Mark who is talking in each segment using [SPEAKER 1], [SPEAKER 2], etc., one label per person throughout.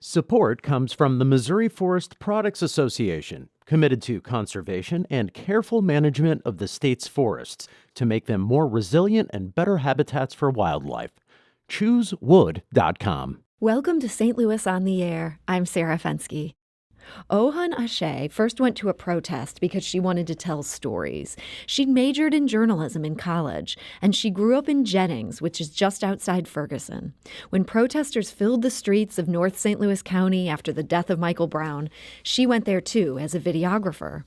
[SPEAKER 1] Support comes from the Missouri Forest Products Association, committed to conservation and careful management of the state's forests to make them more resilient and better habitats for wildlife. ChooseWood.com.
[SPEAKER 2] Welcome to St. Louis on the Air. I'm Sarah Fensky. Ohun Ashe first went to a protest because she wanted to tell stories. She'd majored in journalism in college, and she grew up in Jennings, which is just outside Ferguson. When protesters filled the streets of North St. Louis County after the death of Michael Brown, she went there too as a videographer.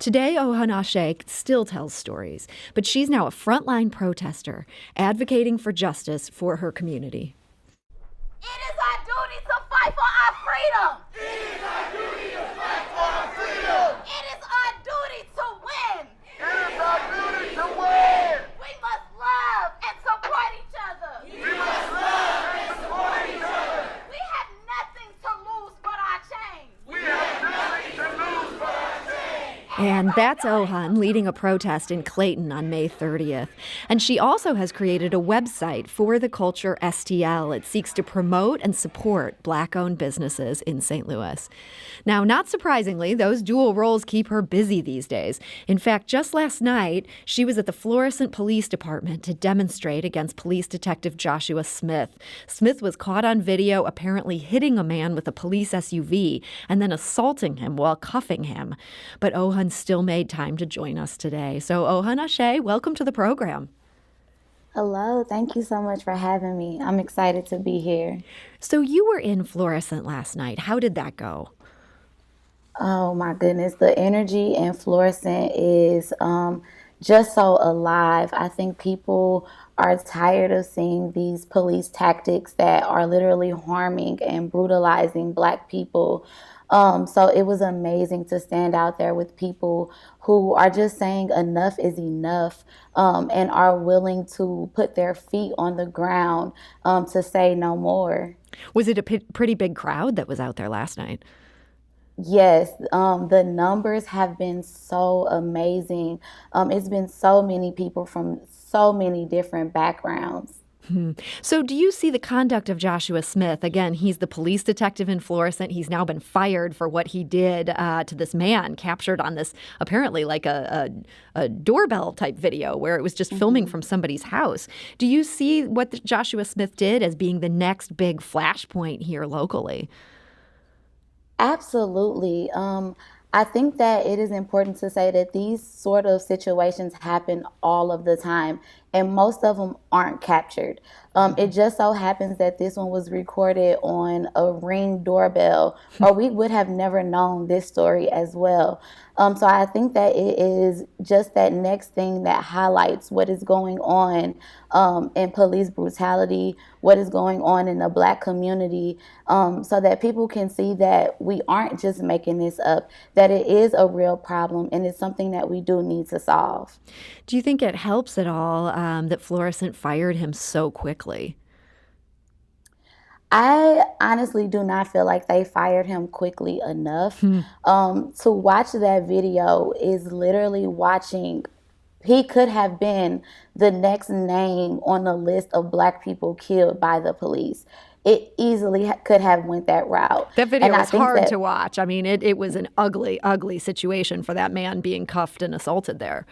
[SPEAKER 2] Today, Ohun Ashe still tells stories, but she's now a frontline protester, advocating for justice for her community.
[SPEAKER 3] It is our duty to fight for our freedom.
[SPEAKER 4] It is our duty to fight for our freedom.
[SPEAKER 3] It is our duty to win.
[SPEAKER 4] It is our duty to win.
[SPEAKER 3] We must love and support each other.
[SPEAKER 4] We must love and support each other.
[SPEAKER 3] We have nothing to lose but our chains.
[SPEAKER 4] We have nothing to lose but our chains.
[SPEAKER 2] And that's Ohun leading a protest in Clayton on May 30th. And she also has created a website for the culture STL. It seeks to promote and support Black-owned businesses in St. Louis. Now, not surprisingly, those dual roles keep her busy these days. In fact, just last night, she was at the Florissant Police Department to demonstrate against Police Detective Joshua Smith. Smith was caught on video apparently hitting a man with a police SUV and then assaulting him while cuffing him. But Ohun still made time to join us today. So Ohun Ashe, welcome to the program.
[SPEAKER 5] Hello, thank you so much for having me. I'm excited to be here.
[SPEAKER 2] So you were in Florissant last night. How did that go?
[SPEAKER 5] Oh my goodness, the energy in Florissant is just so alive. I think people are tired of seeing these police tactics that are literally harming and brutalizing Black people. So it was amazing to stand out there with people who are just saying enough is enough, and are willing to put their feet on the ground to say no more.
[SPEAKER 2] Was it a pretty big crowd that was out there last night?
[SPEAKER 5] Yes, the numbers have been so amazing. It's been so many people from so many different backgrounds.
[SPEAKER 2] So do you see the conduct of Joshua Smith? Again, he's the police detective in Florissant. He's now been fired for what he did to this man captured on this apparently like a doorbell type video where it was just filming from somebody's house. Do you see what Joshua Smith did as being the next big flashpoint here locally?
[SPEAKER 5] Absolutely. I think that it is important to say that these sort of situations happen all of the time, and most of them aren't captured. It just so happens that this one was recorded on a Ring doorbell, or we would have never known this story as well. So I think that it is just that next thing that highlights what is going on in police brutality, what is going on in the Black community, so that people can see that we aren't just making this up, that it is a real problem and it's something that we do need to solve.
[SPEAKER 2] Do you think it helps at all that Florissant fired him so quickly?
[SPEAKER 5] I honestly do not feel like they fired him quickly enough. To watch that video is literally watching. He could have been the next name on the list of Black people killed by the police. It easily could have went that route.
[SPEAKER 2] That video was hard to watch. I mean, it was an ugly, ugly situation for that man being cuffed and assaulted there.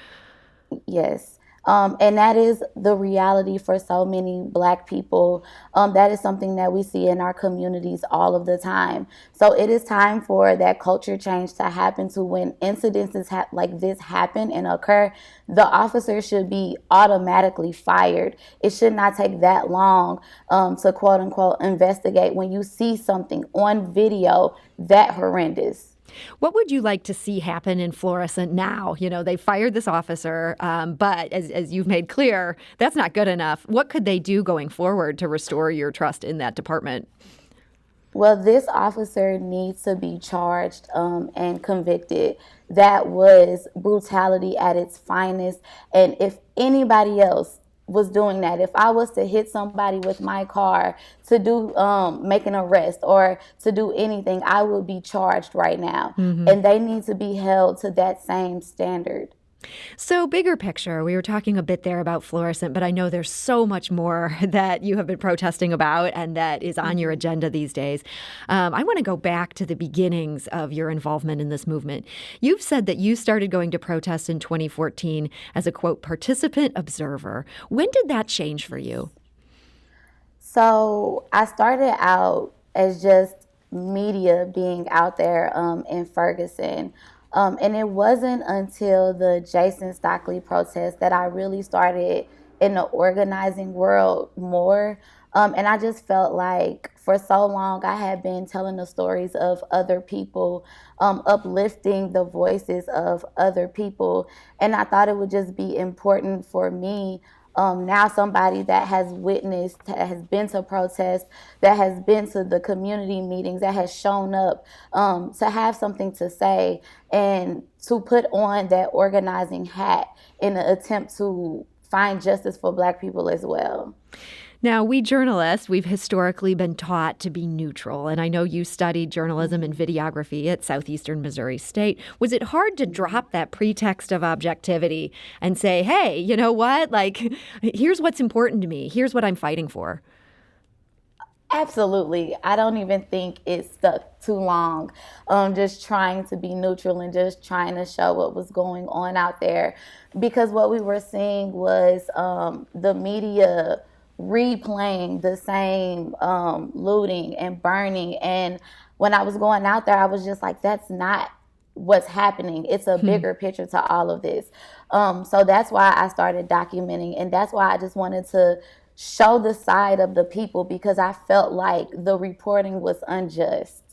[SPEAKER 5] Yes. And that is the reality for so many Black people. That is something that we see in our communities all of the time. So it is time for that culture change to happen, to when incidences like this happen and occur, the officer should be automatically fired. It should not take that long to quote unquote investigate when you see something on video that horrendous.
[SPEAKER 2] What would you like to see happen in Florissant now? You know, they fired this officer, but as you've made clear, that's not good enough. What could they do going forward to restore your trust in that department?
[SPEAKER 5] Well, this officer needs to be charged and convicted. That was brutality at its finest. And if anybody else was doing that, if I was to hit somebody with my car to do make an arrest or to do anything, I would be charged right now. And they need to be held to that same standard.
[SPEAKER 2] So, bigger picture, we were talking a bit there about fluorescent, but I know there's so much more that you have been protesting about and that is on your agenda these days. I want to go back to the beginnings of your involvement in this movement. You've said that you started going to protests in 2014 as a, quote, participant observer. When did that change for you?
[SPEAKER 5] So I started out as just media being out there in Ferguson. And it wasn't until the Jason Stockley protest that I really started in the organizing world more. And I just felt like for so long I had been telling the stories of other people, uplifting the voices of other people. And I thought it would just be important for me, now somebody that has witnessed, that has been to protests, that has been to the community meetings, that has shown up, to have something to say and to put on that organizing hat in an attempt to find justice for Black people as well.
[SPEAKER 2] Now, we journalists, we've historically been taught to be neutral. And I know you studied journalism and videography at Southeastern Missouri State. Was it hard to drop that pretext of objectivity and say, hey, you know what? Like, here's what's important to me. Here's what I'm fighting for.
[SPEAKER 5] Absolutely. I don't even think it stuck too long, just trying to be neutral and just trying to show what was going on out there. Because what we were seeing was the media replaying the same looting and burning. And when I was going out there, I was just like, that's not what's happening. It's a bigger picture to all of this. So that's why I started documenting. And that's why I just wanted to show the side of the people, because I felt like the reporting was unjust.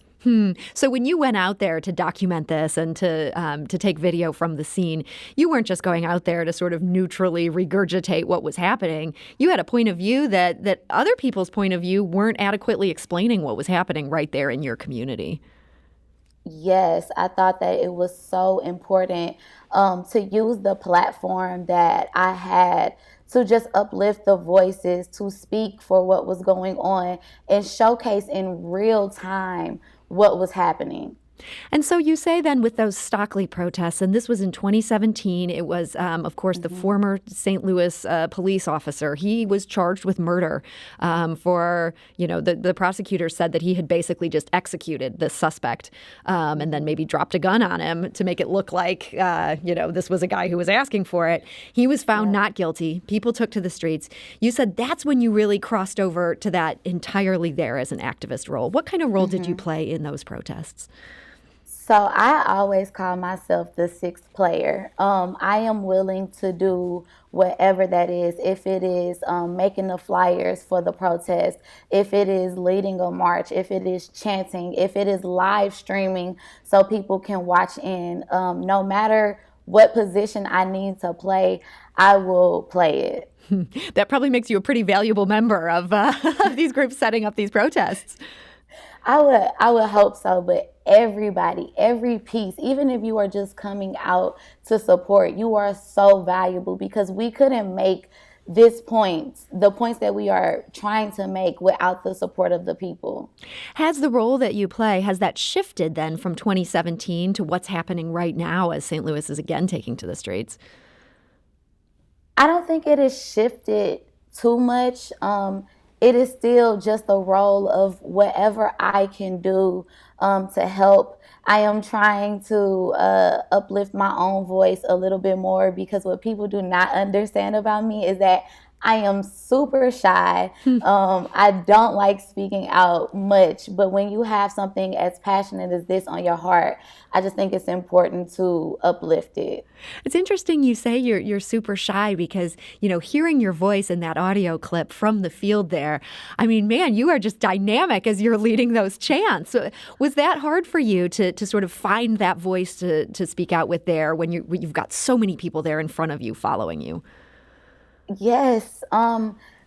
[SPEAKER 2] So when you went out there to document this and to take video from the scene, you weren't just going out there to sort of neutrally regurgitate what was happening. You had a point of view that other people's point of view weren't adequately explaining what was happening right there in your community.
[SPEAKER 5] Yes, I thought that it was so important to use the platform that I had to just uplift the voices, to speak for what was going on and showcase in real time what was happening.
[SPEAKER 2] And so you say then with those Stockley protests, and this was in 2017, it was, of course, the former St. Louis police officer. He was charged with murder for, the prosecutor said that he had basically just executed the suspect and then maybe dropped a gun on him to make it look like, this was a guy who was asking for it. He was found not guilty. People took to the streets. You said that's when you really crossed over to that entirely there as an activist role. What kind of role did you play in those protests?
[SPEAKER 5] So I always call myself the sixth player. I am willing to do whatever that is. If it is making the flyers for the protest, if it is leading a march, if it is chanting, if it is live streaming so people can watch in, no matter what position I need to play, I will play it.
[SPEAKER 2] That probably makes you a pretty valuable member of these groups setting up these protests.
[SPEAKER 5] I would hope so, but everybody, every piece, even if you are just coming out to support, you are so valuable, because we couldn't make the points that we are trying to make without the support of the people.
[SPEAKER 2] Has the role that you play, has that shifted then from 2017 to what's happening right now as St. Louis is again taking to the streets?
[SPEAKER 5] I don't think it has shifted too much. It is still just a role of whatever I can do to help. I am trying to uplift my own voice a little bit more, because what people do not understand about me is that I am super shy. I don't like speaking out much, but when you have something as passionate as this on your heart, I just think it's important to uplift it.
[SPEAKER 2] It's interesting you say you're super shy, because, hearing your voice in that audio clip from the field there, I mean, man, you are just dynamic as you're leading those chants. Was that hard for you to sort of find that voice to speak out with there when you've got so many people there in front of you following you?
[SPEAKER 5] Yes,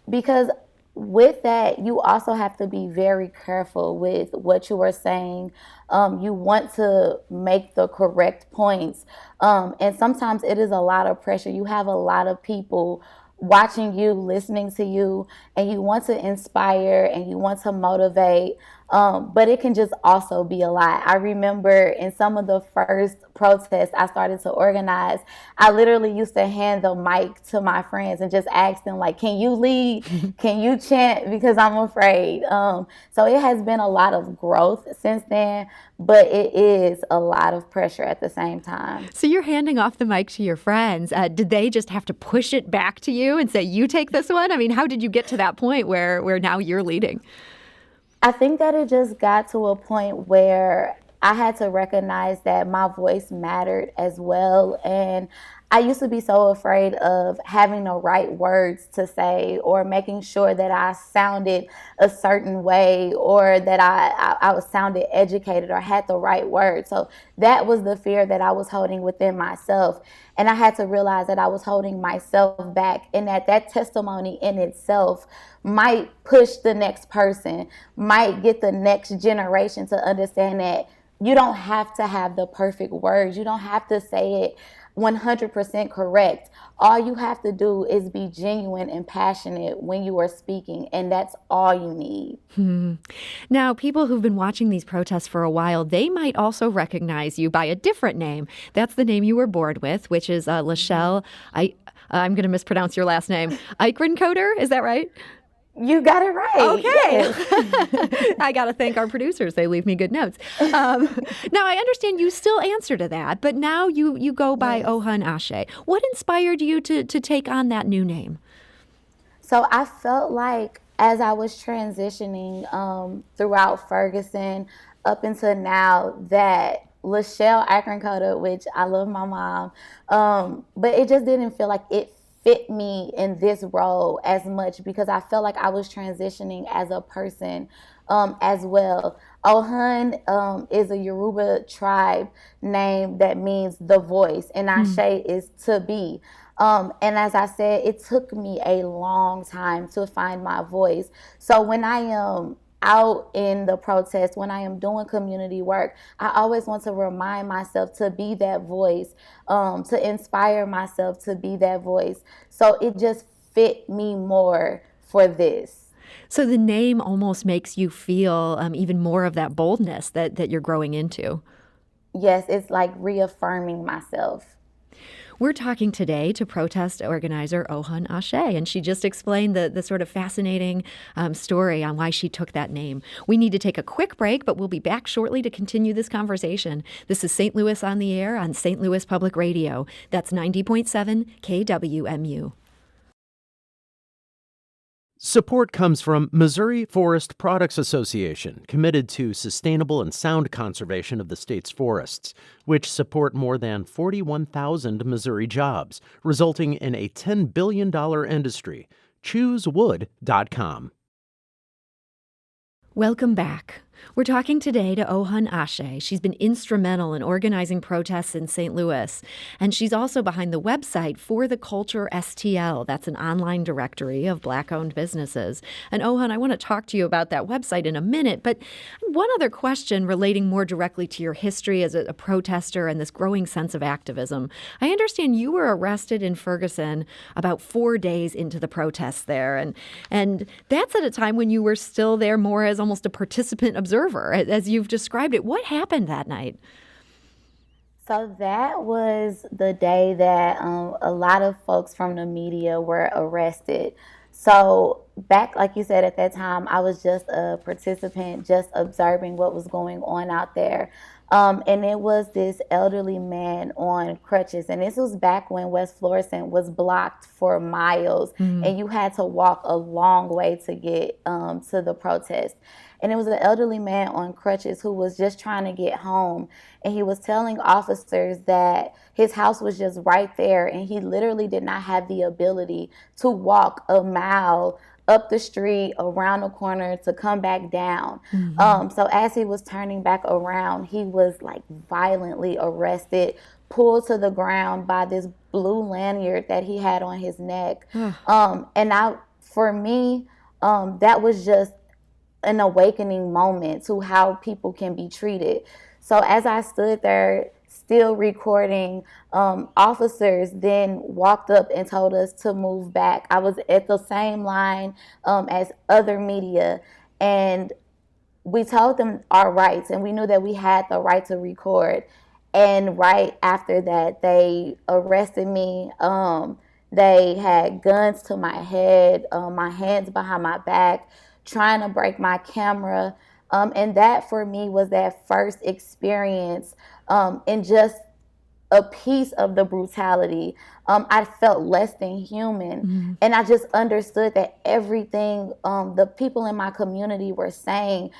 [SPEAKER 5] because with that, you also have to be very careful with what you are saying. You want to make the correct points. And sometimes it is a lot of pressure. You have a lot of people watching you, listening to you, and you want to inspire and you want to motivate. But it can just also be a lot. I remember in some of the first protests I started to organize, I literally used to hand the mic to my friends and just ask them, like, can you lead? Can you chant? Because I'm afraid. So it has been a lot of growth since then, but it is a lot of pressure at the same time.
[SPEAKER 2] So you're handing off the mic to your friends. Did they just have to push it back to you and say, you take this one? I mean, how did you get to that point where now you're leading?
[SPEAKER 5] I think that it just got to a point where I had to recognize that my voice mattered as well. And I used to be so afraid of having the right words to say or making sure that I sounded a certain way or that I sounded educated or had the right words. So that was the fear that I was holding within myself. And I had to realize that I was holding myself back and that testimony in itself might push the next person, might get the next generation to understand that you don't have to have the perfect words. You don't have to say it 100% correct. All you have to do is be genuine and passionate when you are speaking, and that's all you need.
[SPEAKER 2] Now, people who've been watching these protests for a while, they might also recognize you by a different name. That's the name you were born with, which is Lachelle. I'm going to mispronounce your last name. Eichencoder, is that right?
[SPEAKER 5] You got it right.
[SPEAKER 2] Okay. Yes. I got to thank our producers. They leave me good notes. Now, I understand you still answer to that, but now you go by Ohun Ashe. What inspired you to take on that new name?
[SPEAKER 5] So I felt like as I was transitioning throughout Ferguson up until now that Lachelle Eichencoder, which I love my mom, but it just didn't feel like it fit me in this role as much because I felt like I was transitioning as a person as well. Ohun is a Yoruba tribe name that means the voice, and Ashe is to be. And as I said, it took me a long time to find my voice. So when I am out in the protest, when I am doing community work, I always want to remind myself to be that voice, to inspire myself to be that voice. So it just fit me more for this.
[SPEAKER 2] So the name almost makes you feel even more of that boldness that you're growing into.
[SPEAKER 5] Yes, it's like reaffirming myself.
[SPEAKER 2] We're talking today to protest organizer Ohun Ashe, and she just explained the sort of fascinating story on why she took that name. We need to take a quick break, but we'll be back shortly to continue this conversation. This is St. Louis on the Air on St. Louis Public Radio. That's 90.7 KWMU.
[SPEAKER 1] Support comes from Missouri Forest Products Association, committed to sustainable and sound conservation of the state's forests, which support more than 41,000 Missouri jobs, resulting in a $10 billion industry. ChooseWood.com.
[SPEAKER 2] Welcome back. We're talking today to Ohun Ashe. She's been instrumental in organizing protests in St. Louis, and she's also behind the website For the Culture STL. That's an online directory of Black-owned businesses. And Ohun, I want to talk to you about that website in a minute, but one other question relating more directly to your history as a protester and this growing sense of activism. I understand you were arrested in Ferguson about 4 days into the protests there, and that's at a time when you were still there more as almost a participant observer, as you've described it. What happened that night?
[SPEAKER 5] So that was the day that a lot of folks from the media were arrested. So back, like you said, at that time, I was just a participant, just observing what was going on out there. And it was this elderly man on crutches. And this was back when West Florissant was blocked for miles. And you had to walk a long way to get to the protest. And it was an elderly man on crutches who was just trying to get home. And he was telling officers that his house was just right there. And he literally did not have the ability to walk a mile up the street, around the corner to come back down. So as he was turning back around, he was like violently arrested, pulled to the ground by this blue lanyard that he had on his neck. For me, that was just an awakening moment to how people can be treated. So as I stood there still recording, officers then walked up and told us to move back. I was at the same line as other media, and we told them our rights, and we knew that we had the right to record. And right after that, they arrested me. They had guns to my head, my hands behind my back, trying to break my camera. And that for me was that first experience, and just a piece of the brutality. I felt less than human. And I just understood that everything the people in my community were saying,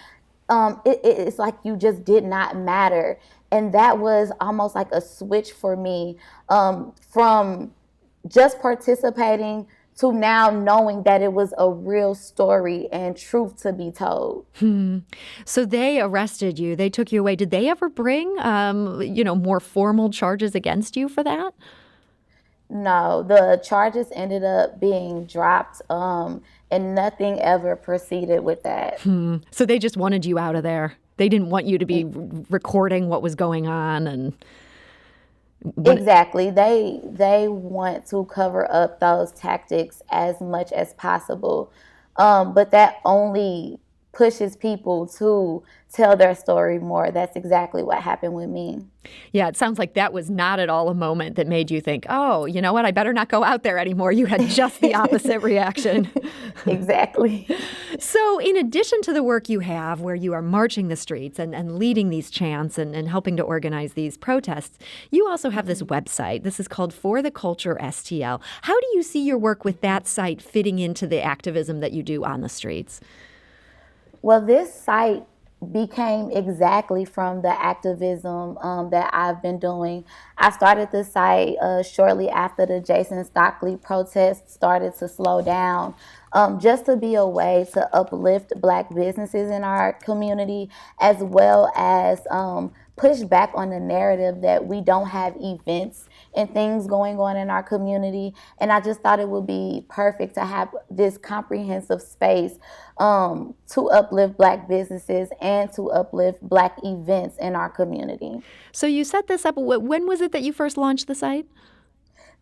[SPEAKER 5] it's like you just did not matter. And that was almost like a switch for me, from just participating to now knowing that it was a real story and truth to be told.
[SPEAKER 2] So they arrested you. They took you away. Did they ever bring, more formal charges against you for that?
[SPEAKER 5] No, the charges ended up being dropped, and nothing ever proceeded with that.
[SPEAKER 2] So they just wanted you out of there. They didn't want you to be recording what was going on and...
[SPEAKER 5] Exactly. They want to cover up those tactics as much as possible. But that only pushes people to tell their story more. That's exactly what happened with me.
[SPEAKER 2] Yeah, it sounds like that was not at all a moment that made you think, oh, you know what, I better not go out there anymore. You had just the opposite reaction.
[SPEAKER 5] Exactly.
[SPEAKER 2] So in addition to the work you have where you are marching the streets and leading these chants and helping to organize these protests, you also have this website. This is called For the Culture STL. How do you see your work with that site fitting into the activism that you do on the streets?
[SPEAKER 5] Well, this site became exactly from the activism that I've been doing. I started the site shortly after the Jason Stockley protests started to slow down, just to be a way to uplift Black businesses in our community, as well as push back on the narrative that we don't have events and things going on in our community. And I just thought it would be perfect to have this comprehensive space to uplift Black businesses and to uplift Black events in our community.
[SPEAKER 2] So you set this up. When was it that you first launched the site?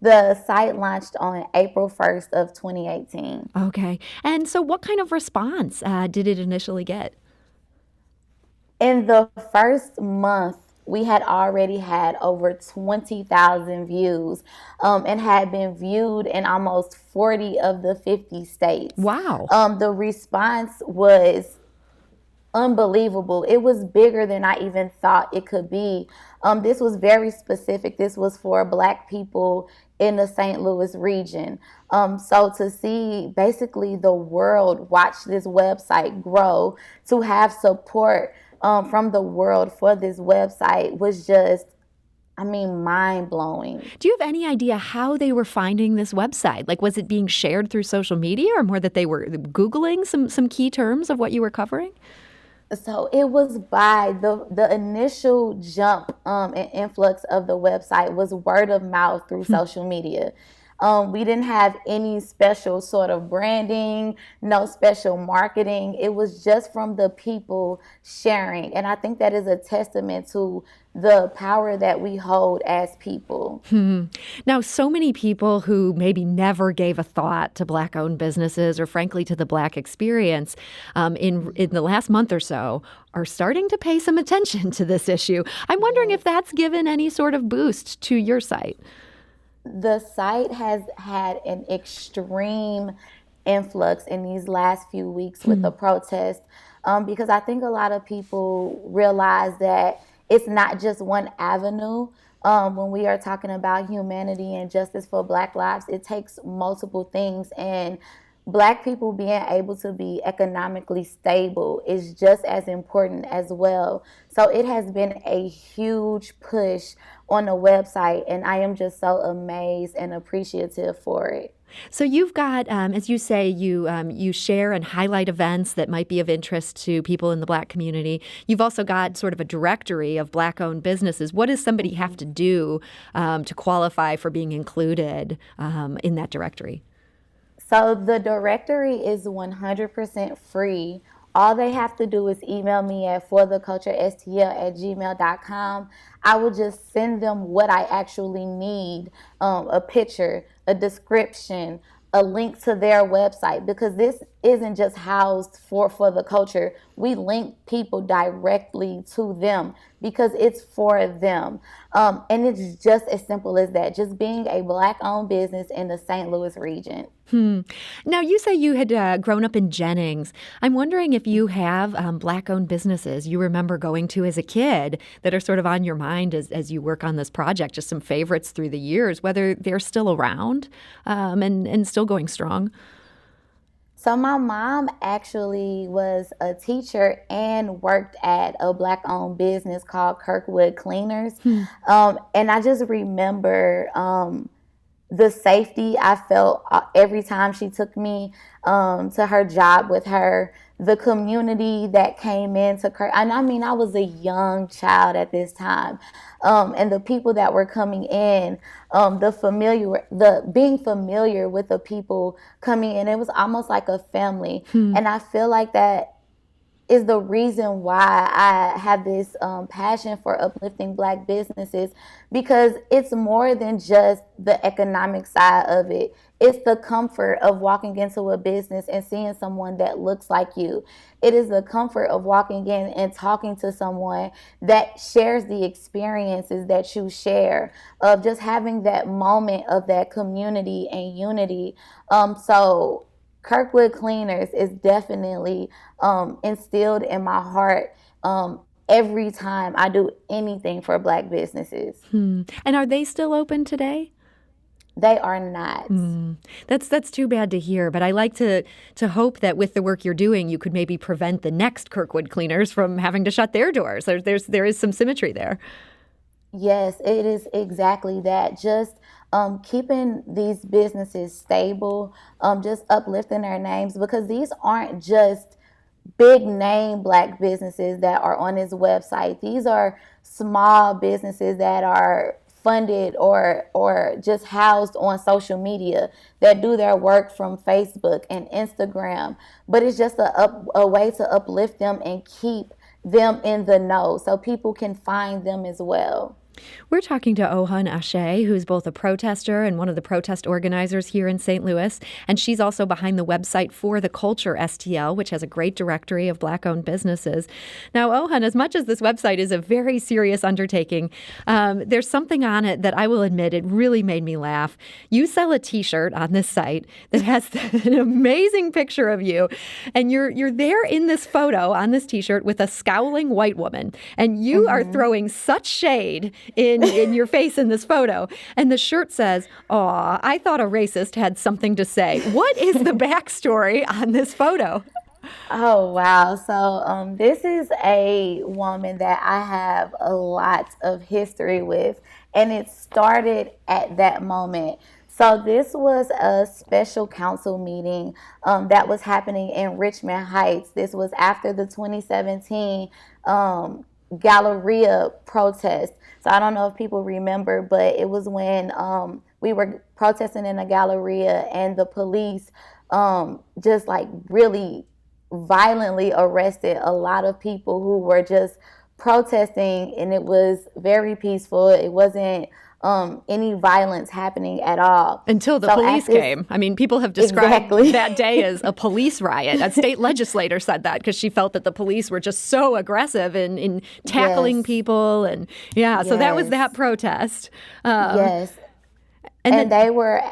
[SPEAKER 5] The site launched on April 1st of 2018.
[SPEAKER 2] Okay. And so what kind of response did it initially get?
[SPEAKER 5] In the first month, we had already had over 20,000 views, and had been viewed in almost 40 of the 50 states.
[SPEAKER 2] Wow.
[SPEAKER 5] The response was unbelievable. It was bigger than I even thought it could be. This was very specific. This was for Black people in the St. Louis region. So to see basically the world watch this website grow, to have support from the world for this website was just, mind-blowing.
[SPEAKER 2] Do you have any idea how they were finding this website? Like, was it being shared through social media, or more that they were Googling some key terms of what you were covering?
[SPEAKER 5] So it was by the initial jump and influx of the website was word of mouth through social media. We didn't have any special sort of branding, no special marketing. It was just from the people sharing. And I think that is a testament to the power that we hold as people.
[SPEAKER 2] Now, so many people who maybe never gave a thought to Black-owned businesses or, frankly, to the Black experience in the last month or so are starting to pay some attention to this issue. I'm wondering if that's given any sort of boost to your site.
[SPEAKER 5] The site has had an extreme influx in these last few weeks with the protest, because I think a lot of people realize that it's not just one avenue. When we are talking about humanity and justice for Black lives, it takes multiple things, and Black people being able to be economically stable is just as important as well. So it has been a huge push on the website, and I am just so amazed and appreciative for it.
[SPEAKER 2] So you've got, as you say, you share and highlight events that might be of interest to people in the Black community. You've also got sort of a directory of Black-owned businesses. What does somebody have to do to qualify for being included in that directory?
[SPEAKER 5] So the directory is 100% free. All they have to do is email me at fortheculturestl@gmail.com. I will just send them what I actually need, a picture, a description, a link to their website, because this isn't just housed for the culture. we link people directly to them because it's for them. And it's just as simple as that, just being a Black-owned business in the St. Louis region.
[SPEAKER 2] Now, you say you had grown up in Jennings. I'm wondering if you have Black-owned businesses you remember going to as a kid that are sort of on your mind as you work on this project, just some favorites through the years, whether they're still around and still going strong.
[SPEAKER 5] So my mom actually was a teacher and worked at a Black-owned business called Kirkwood Cleaners. And I just remember the safety I felt every time she took me to her job with her, the community that came into Kirk. And I mean, I was a young child at this time. And the people that were coming in, being familiar with the people coming in, it was almost like a family. And I feel like that is the reason why I have this passion for uplifting Black businesses, because it's more than just the economic side of it. It's the comfort of walking into a business and seeing someone that looks like you. It is the comfort of walking in and talking to someone that shares the experiences that you share, of just having that moment of that community and unity. So Kirkwood Cleaners is definitely instilled in my heart every time I do anything for Black businesses.
[SPEAKER 2] And are they still open today?
[SPEAKER 5] They are not.
[SPEAKER 2] That's too bad to hear, but I like to hope that with the work you're doing, you could maybe prevent the next Kirkwood Cleaners from having to shut their doors. There is some symmetry there.
[SPEAKER 5] Yes, it is exactly that. Just keeping these businesses stable, just uplifting their names, because these aren't just big name Black businesses that are on this website. These are small businesses that are funded or just housed on social media, that do their work from Facebook and Instagram. But it's just a way to uplift them and keep them in the know so people can find them as well.
[SPEAKER 2] We're talking to Ohun Ashe, who's both a protester and one of the protest organizers here in St. Louis. And she's also behind the website For the Culture STL, which has a great directory of Black-owned businesses. Now, Ohun, as much as this website is a very serious undertaking, there's something on it that I will admit it really made me laugh. You sell a T-shirt on this site that has an amazing picture of you. And you're there in this photo on this T-shirt with a scowling white woman. And you are throwing such shade in your face in this photo. And the shirt says, "Aw, I thought a racist had something to say." What is the backstory on this photo?
[SPEAKER 5] Oh, wow. So this is a woman that I have a lot of history with, and it started at that moment. So this was a special council meeting that was happening in Richmond Heights. This was after the 2017 Galleria protest. So I don't know if people remember, but it was when we were protesting in a Galleria, and the police just like really violently arrested a lot of people who were just protesting, and it was very peaceful. It wasn't any violence happening at all.
[SPEAKER 2] Until the police came. I mean, people have described that day as a police riot. A state legislator said that because she felt that the police were just so aggressive in tackling people. And so that was that protest.
[SPEAKER 5] Yes. And they were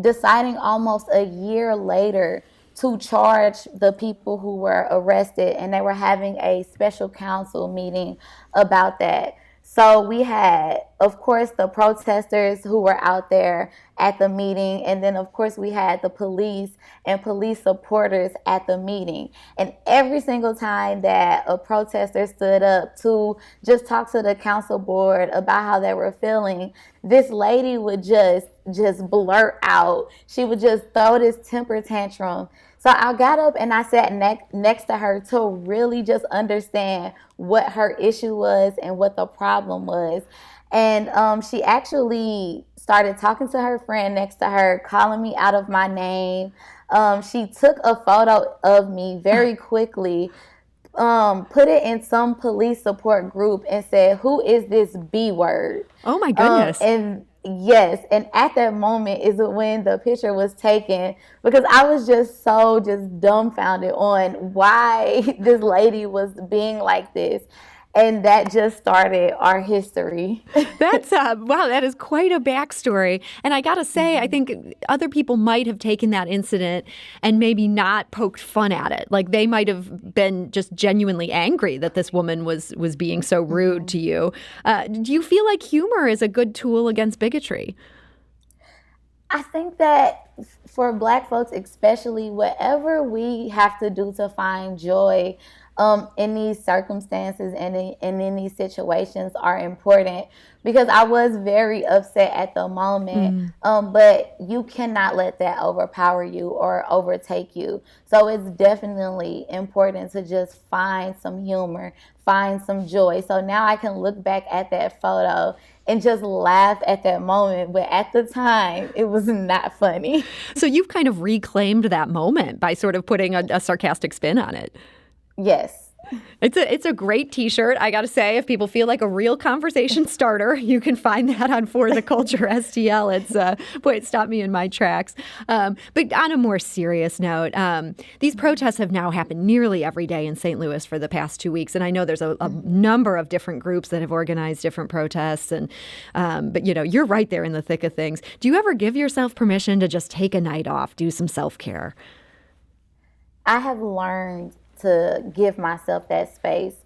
[SPEAKER 5] deciding almost a year later to charge the people who were arrested, and they were having a special council meeting about that. So we had, of course, the protesters who were out there at the meeting. And then, of course, we had the police and police supporters at the meeting. And every single time that a protester stood up to just talk to the council board about how they were feeling, this lady would just blurt out. She would just throw this temper tantrum. So I got up and I sat next to her to really just understand what her issue was and what the problem was. And she actually started talking to her friend next to her, calling me out of my name. She took a photo of me very quickly, put it in some police support group and said, "Who is this B word?"
[SPEAKER 2] Oh my goodness.
[SPEAKER 5] Yes, and at that moment is when the picture was taken, because I was just dumbfounded on why this lady was being like this. And that just started our history.
[SPEAKER 2] That's wow, that is quite a backstory. And I gotta say, I think other people might have taken that incident and maybe not poked fun at it. Like they might have been just genuinely angry that this woman was being so rude to you. Do you feel like humor is a good tool against bigotry?
[SPEAKER 5] I think that for Black folks, especially, whatever we have to do to find joy in these circumstances and in these situations are important, because I was very upset at the moment, but you cannot let that overpower you or overtake you. So it's definitely important to just find some humor, find some joy. So now I can look back at that photo and just laugh at that moment. But at the time, it was not funny.
[SPEAKER 2] So you've kind of reclaimed that moment by sort of putting a sarcastic spin on it.
[SPEAKER 5] Yes.
[SPEAKER 2] It's a great T-shirt. I got to say, if people feel like a real conversation starter, you can find that on For the Culture STL. It's boy, it stopped me in my tracks. But on a more serious note, these protests have now happened nearly every day in St. Louis for the past 2 weeks, and I know there's a number of different groups that have organized different protests. And but you're right there in the thick of things. Do you ever give yourself permission to just take a night off, do some self-care?
[SPEAKER 5] I have learned to give myself that space.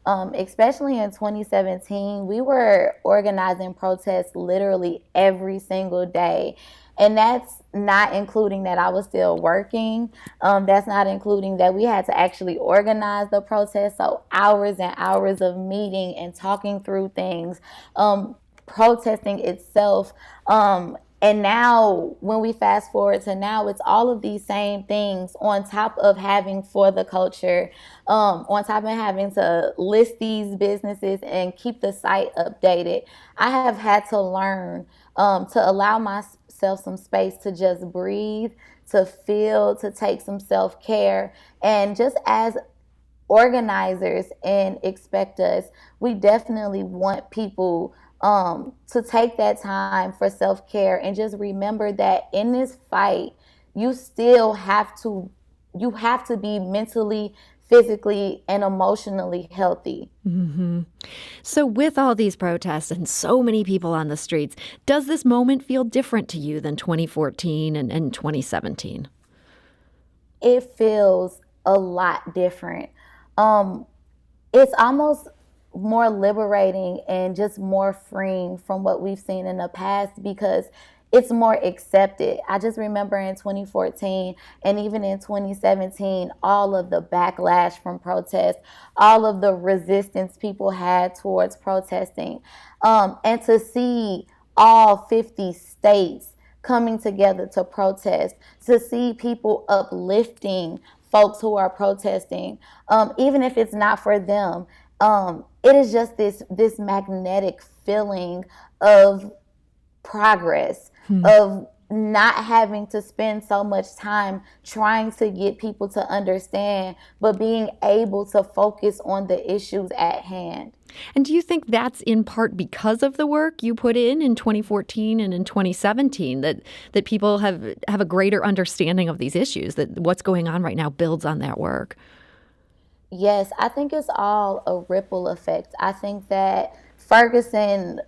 [SPEAKER 5] Especially in 2017, we were organizing protests literally every single day. And that's not including that I was still working. That's not including that we had to actually organize the protest. So hours and hours of meeting and talking through things, protesting itself. And now, when we fast forward to now, it's all of these same things on top of having For the Culture, on top of having to list these businesses and keep the site updated. I have had to learn to allow myself some space to just breathe, to feel, to take some self-care. And just as organizers and expect us, we definitely want people to take that time for self-care and just remember that in this fight, you have to be mentally, physically, and emotionally healthy.
[SPEAKER 2] Mm-hmm. So with all these protests and so many people on the streets, does this moment feel different to you than 2014 and 2017?
[SPEAKER 5] It feels a lot different. It's almost more liberating and just more freeing from what we've seen in the past, because it's more accepted. I just remember in 2014 and even in 2017, all of the backlash from protests, all of the resistance people had towards protesting, and to see all 50 states coming together to protest, to see people uplifting folks who are protesting, even if it's not for them. It is just this magnetic feeling of progress, of not having to spend so much time trying to get people to understand, but being able to focus on the issues at hand.
[SPEAKER 2] And do you think that's in part because of the work you put in 2014 and in 2017, that people have a greater understanding of these issues, that what's going on right now builds on that work?
[SPEAKER 5] Yes, I think it's all a ripple effect. I think that Ferguson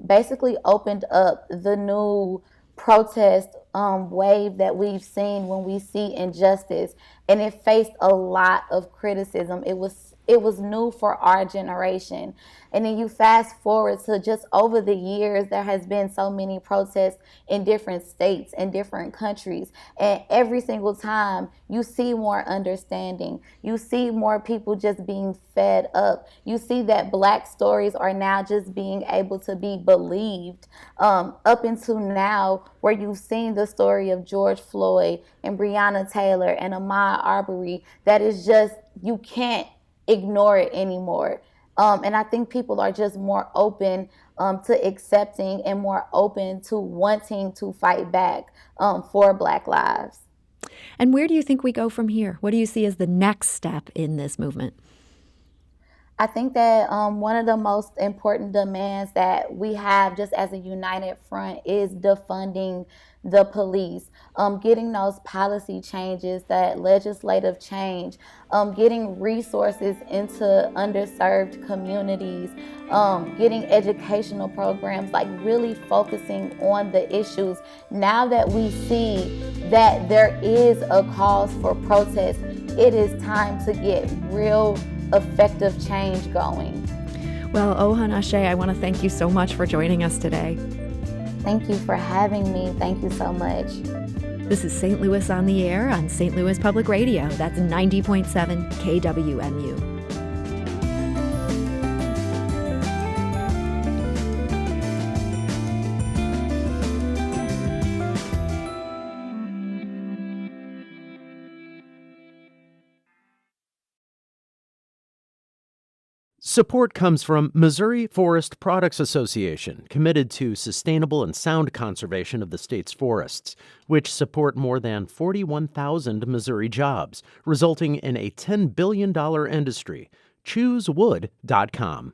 [SPEAKER 5] basically opened up the new protest wave that we've seen when we see injustice, and it faced a lot of criticism. It was new for our generation. And then you fast forward to just over the years, there has been so many protests in different states and different countries. And every single time you see more understanding, you see more people just being fed up. You see that Black stories are now just being able to be believed, up until now, where you've seen the story of George Floyd and Breonna Taylor and Ahmaud Arbery. That is just, you can't ignore it anymore. And I think people are just more open to accepting and more open to wanting to fight back for Black lives.
[SPEAKER 2] And where do you think we go from here? What do you see as the next step in this movement?
[SPEAKER 5] I think that one of the most important demands that we have just as a united front is defunding the police, getting those policy changes, that legislative change, getting resources into underserved communities, getting educational programs, like really focusing on the issues. Now that we see that there is a cause for protest, it is time to get real effective change going.
[SPEAKER 2] Well, Ohun, Ashe, I want to thank you so much for joining us today.
[SPEAKER 5] Thank you for having me. Thank you so much.
[SPEAKER 2] This is St. Louis on the Air on St. Louis Public Radio. That's 90.7 KWMU.
[SPEAKER 1] Support comes from Missouri Forest Products Association, committed to sustainable and sound conservation of the state's forests, which support more than 41,000 Missouri jobs, resulting in a $10 billion industry. ChooseWood.com.